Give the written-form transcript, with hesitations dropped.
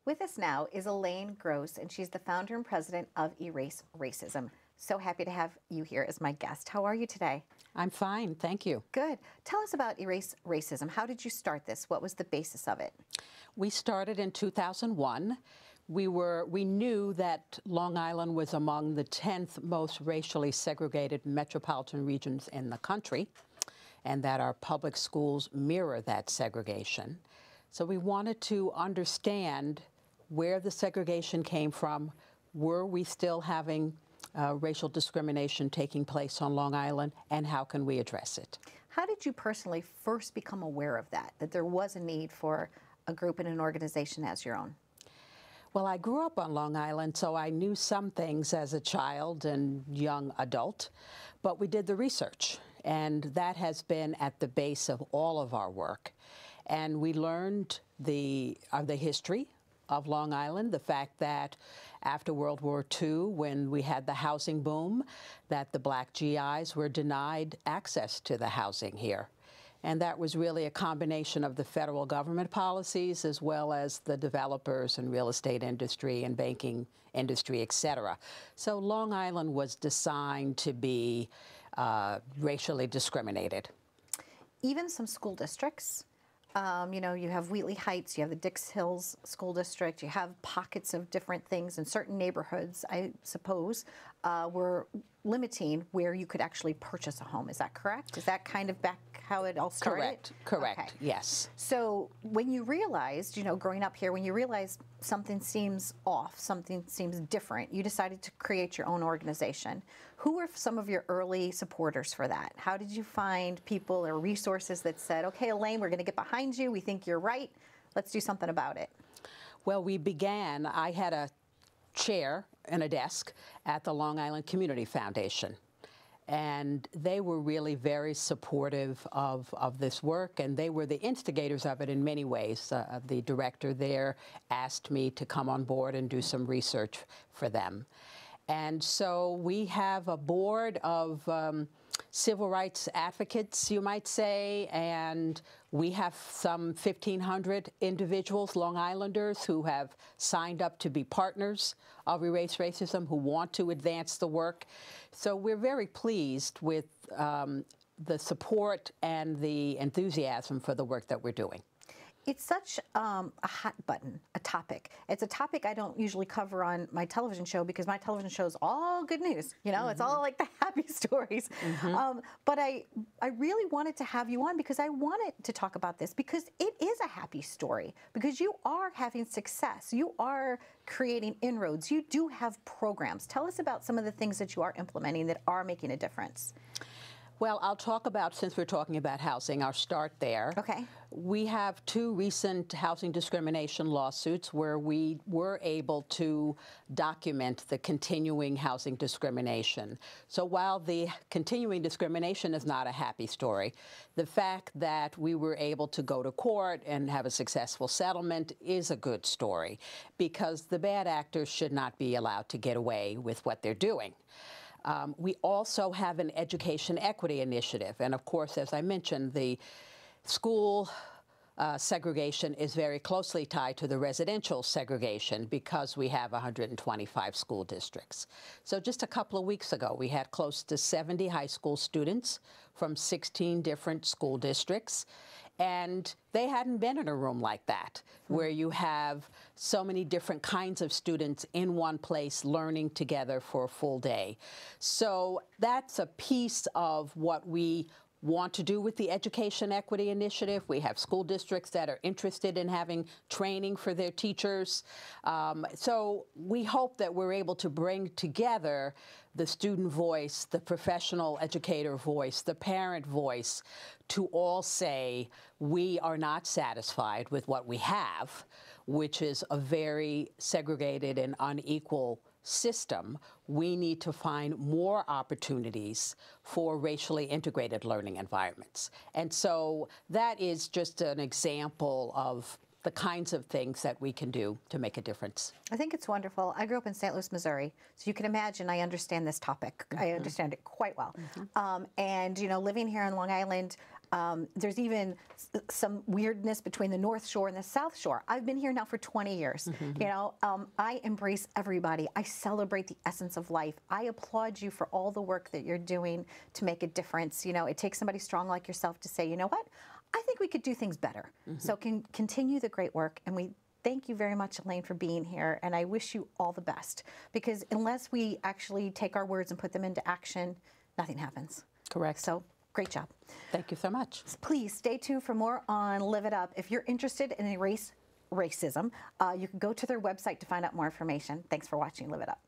With us now is Elaine Gross, and she's the founder and president of Erase Racism. So happy to have you here as my guest. How are you today? I'm fine, thank you. Good. Tell us about Erase Racism. How did you start this? What was the basis of it? We started in 2001. We knew that Long Island was among the 10th most racially segregated metropolitan regions in the country, and that our public schools mirror that segregation. So we wanted to understand where the segregation came from. Were we still having racial discrimination taking place on Long Island, and how can we address it? How did you personally first become aware of that there was a need for a group and an organization as your own? Well, I grew up on Long Island, so I knew some things as a child and young adult, but we did the research, and that has been at the base of all of our work. And we learned the history of Long Island, the fact that after World War II, when we had the housing boom, that the black GIs were denied access to the housing here. And that was really a combination of the federal government policies as well as the developers and real estate industry and banking industry, et cetera. So Long Island was designed to be racially discriminated. Even some school districts, you have Wheatley Heights, you have the Dix Hills School District, you have pockets of different things in certain neighborhoods, I suppose, were limiting where you could actually purchase a home. Is that correct? Is that kind of back how it all started? Correct, okay. Yes. So when you realized, growing up here, when you realized something seems off, something seems different, you decided to create your own organization. Who were some of your early supporters for that? How did you find people or resources that said, okay, Elaine, we're going to get behind you, we think you're right, let's do something about it? Well, I had a chair and a desk at the Long Island Community Foundation. And they were really very supportive of this work, and they were the instigators of it in many ways. The director there asked me to come on board and do some research for them. And so we have a board of civil rights advocates, you might say, and we have some 1,500 individuals, Long Islanders, who have signed up to be partners of Erase Racism, who want to advance the work. So we're very pleased with the support and the enthusiasm for the work that we're doing. It's such a hot button, a topic. It's a topic I don't usually cover on my television show because my television show is all good news. It's all like the happy stories. But I really wanted to have you on because I wanted to talk about this because it is a happy story, because you are having success. You are creating inroads. You do have programs. Tell us about some of the things that you are implementing that are making a difference. Well, I'll talk about, since we're talking about housing, I'll start there. Okay. We have 2 recent housing discrimination lawsuits where we were able to document the continuing housing discrimination. So while the continuing discrimination is not a happy story, the fact that we were able to go to court and have a successful settlement is a good story, because the bad actors should not be allowed to get away with what they're doing. We also have an education equity initiative. And of course, as I mentioned, the school segregation is very closely tied to the residential segregation because we have 125 school districts. So just a couple of weeks ago, we had close to 70 high school students from 16 different school districts. And they hadn't been in a room like that, where you have so many different kinds of students in one place learning together for a full day. So that's a piece of what we want to do with the Education Equity Initiative. We have school districts that are interested in having training for their teachers. So we hope that we're able to bring together the student voice, the professional educator voice, the parent voice, to all say we are not satisfied with what we have, which is a very segregated and unequal system. We need to find more opportunities for racially integrated learning environments. And so that is just an example of the kinds of things that we can do to make a difference. I think it's wonderful. I grew up in St. Louis, Missouri, so you can imagine I understand this topic. I understand it quite well. And, living here on Long Island, There's even some weirdness between the North Shore and the South Shore. I've been here now for 20 years. You know, I embrace everybody. I celebrate the essence of life. I applaud you for all the work that you're doing to make a difference. You know, it takes somebody strong like yourself to say, you know what, I think we could do things better. So continue the great work, and we thank you very much, Elaine, for being here, and I wish you all the best, because unless we actually take our words and put them into action, nothing happens. Correct. So great job. Thank you so much. Please stay tuned for more on Live It Up. If you're interested in racism, you can go to their website to find out more information. Thanks for watching Live It Up.